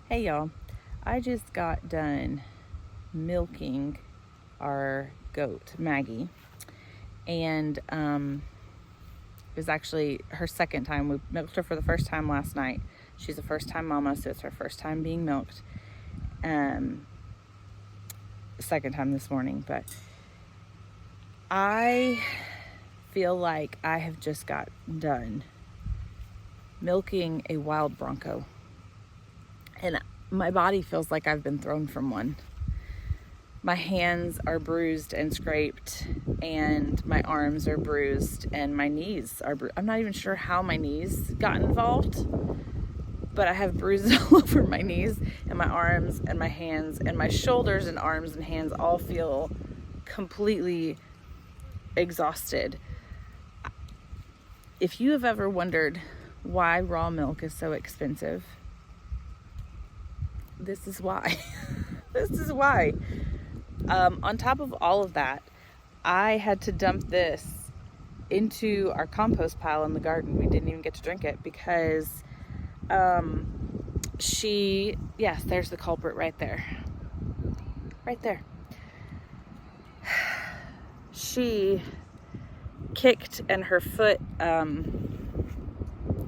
Hey y'all, I just got done milking our goat, Maggie, and it was actually her second time. We milked her for the first time last night. She's a first time mama, so it's her first time being milked. Um, Second time this morning, but I feel like I have just got done milking a wild Bronco, and my body feels like I've been thrown from one. My hands are bruised and scraped, and my arms are bruised, and my knees are I'm not even sure how my knees got involved, but I have bruises all over my knees and my arms and my hands, and my shoulders and arms and hands all feel completely exhausted. If you have ever wondered why raw milk is so expensive, this is why. This is why. On top of all of that, I had to dump this into our compost pile in the garden. We didn't even get to drink it because yes, there's the culprit right there. Right there. She kicked and her foot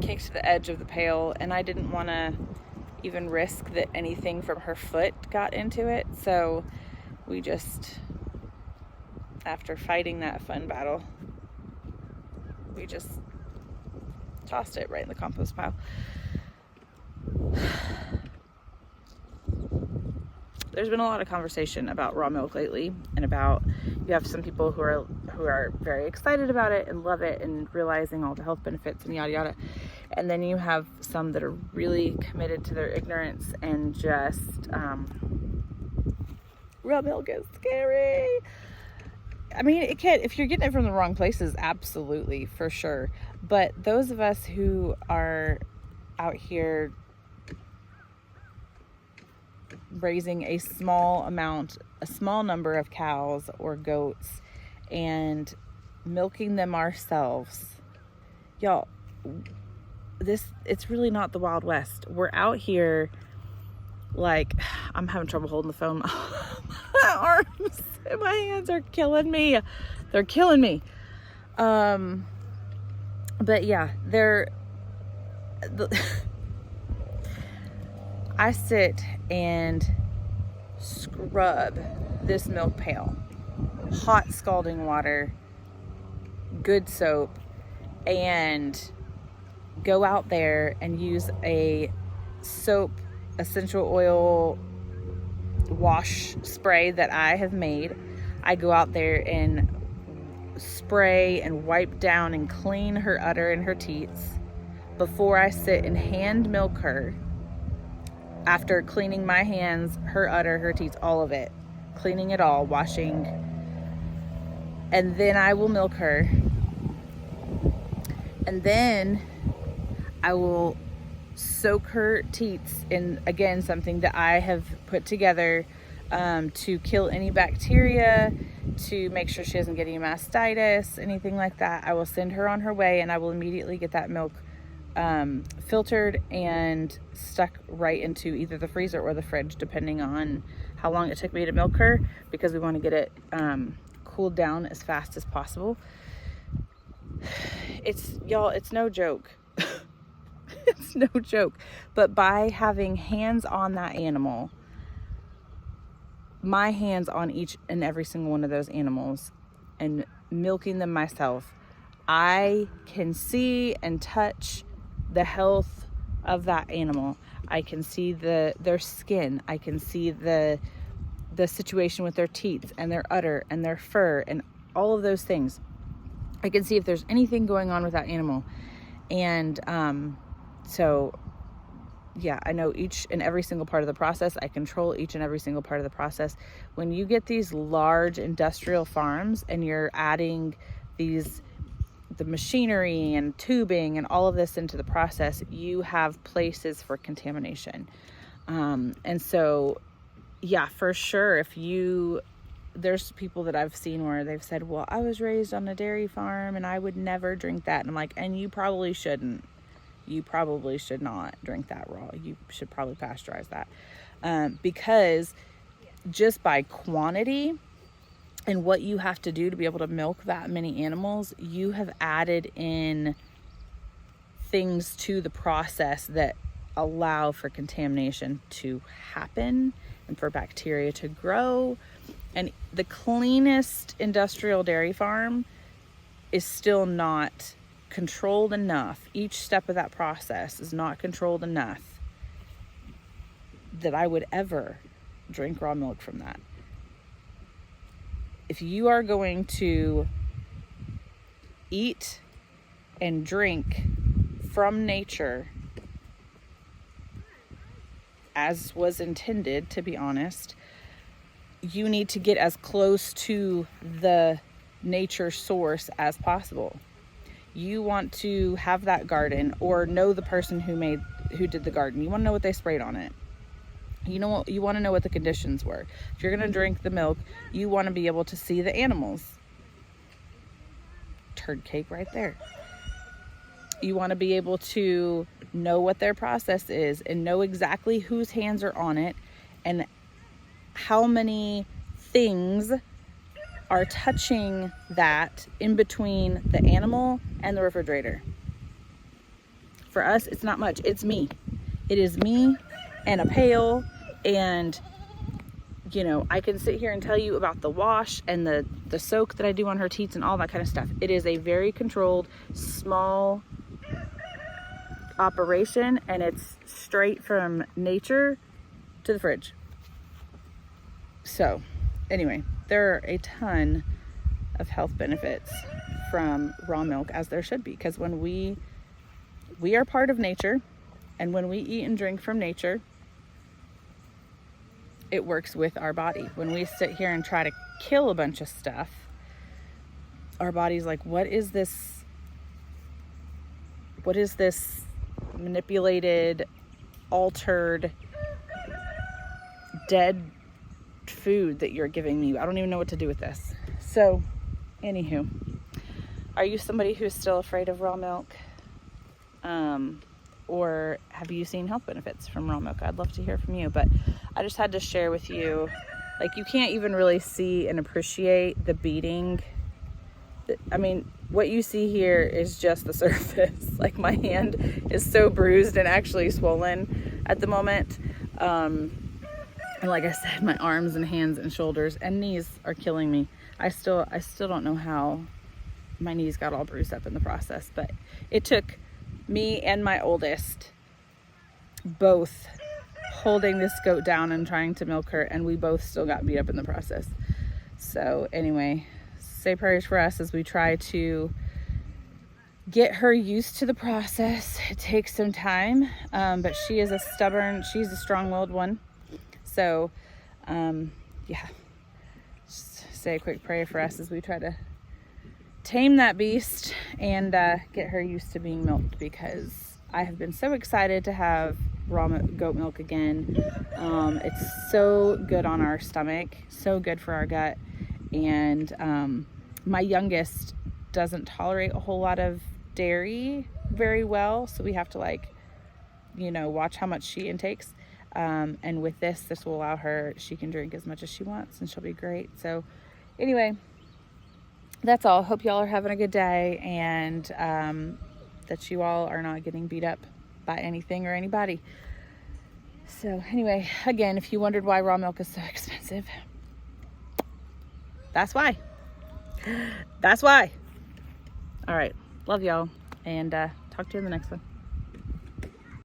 kicked the edge of the pail, and I didn't want to even risk that anything from her foot got into it. So we just, after fighting that fun battle, we just tossed it right in the compost pile. There's been a lot of conversation about raw milk lately, and about, you have some people who are very excited about it and love it and realizing all the health benefits and yada yada, and then you have some that are really committed to their ignorance and just raw milk is scary. I mean, it can, if you're getting it from the wrong places, absolutely, for sure. But those of us who are out here raising a small number of cows or goats and milking them ourselves, y'all, it's really not the Wild West. We're out here, like, I'm having trouble holding the phone. My arms and my hands are killing me. They're killing me. But yeah, I sit and scrub this milk pail, hot scalding water, good soap, and go out there and use a soap essential oil wash spray that I have made. I go out there and spray and wipe down and clean her udder and her teats before I sit and hand milk her. After cleaning my hands, her udder, her teats, all of it, cleaning it all, washing, and then I will milk her, and then I will soak her teats in, again, something that I have put together to kill any bacteria, to make sure she doesn't get any mastitis, anything like that. I will send her on her way, and I will immediately get that milk filtered and stuck right into either the freezer or the fridge, depending on how long it took me to milk her, because we want to get it cooled down as fast as possible. It's no joke. It's no joke. But by having hands on that animal, my hands on each and every single one of those animals, and milking them myself, I can see and touch the health of that animal. I can see their skin. I can see the situation with their teats and their udder and their fur and all of those things. I can see if there's anything going on with that animal. And so yeah, I know each and every single part of the process. I control each and every single part of the process. When you get these large industrial farms and you're adding the machinery and tubing and all of this into the process, you have places for contamination. And so, yeah, for sure, there's people that I've seen where they've said, well, I was raised on a dairy farm and I would never drink that. And I'm like, and you probably shouldn't. you probably should not drink that raw. You should probably pasteurize that, because just by quantity and what you have to do to be able to milk that many animals, you have added in things to the process that allow for contamination to happen and for bacteria to grow. And the cleanest industrial dairy farm is still not controlled enough. Each step of that process is not controlled enough that I would ever drink raw milk from that. If you are going to eat and drink from nature as was intended, to be honest, you need to get as close to the nature source as possible. You want to have that garden, or know the person who did the garden. You want to know what they sprayed on it. You want to know what the conditions were. If you're going to drink the milk, you want to be able to see the animals. Turd cake right there. You want to be able to know what their process is and know exactly whose hands are on it and how many things are touching that in between the animal and the refrigerator. For us, it's not much. It's me. It is me and a pail, and I can sit here and tell you about the wash and the soak that I do on her teats and all that kind of stuff. It is a very controlled, small operation, and it's straight from nature to the fridge. So anyway, there are a ton of health benefits from raw milk, as there should be, because when we are part of nature, and when we eat and drink from nature, it works with our body. When we sit here and try to kill a bunch of stuff, our body's like, what is this manipulated, altered, dead food that you're giving me? I don't even know what to do with this. So anywho, are you somebody who's still afraid of raw milk? Or have you seen health benefits from raw milk? I'd love to hear from you, but I just had to share with you, like, you can't even really see and appreciate the beating. I mean, what you see here is just the surface. Like, my hand is so bruised and actually swollen at the moment. And like I said, my arms and hands and shoulders and knees are killing me. I still don't know how my knees got all bruised up in the process, but it took me and my oldest both holding this goat down and trying to milk her, and we both still got beat up in the process. So anyway, say prayers for us as we try to get her used to the process. It takes some time, but she's a strong-willed one. So yeah, just say a quick prayer for us as we try to tame that beast and get her used to being milked, because I have been so excited to have raw goat milk again. It's so good on our stomach, so good for our gut, and my youngest doesn't tolerate a whole lot of dairy very well, so we have to watch how much she intakes, and with this will allow her, she can drink as much as she wants and she'll be great. So anyway, that's all. Hope y'all are having a good day, and that you all are not getting beat up by anything or anybody. So anyway, again, if you wondered why raw milk is so expensive, that's why. That's why. All right. Love y'all, and talk to you in the next one.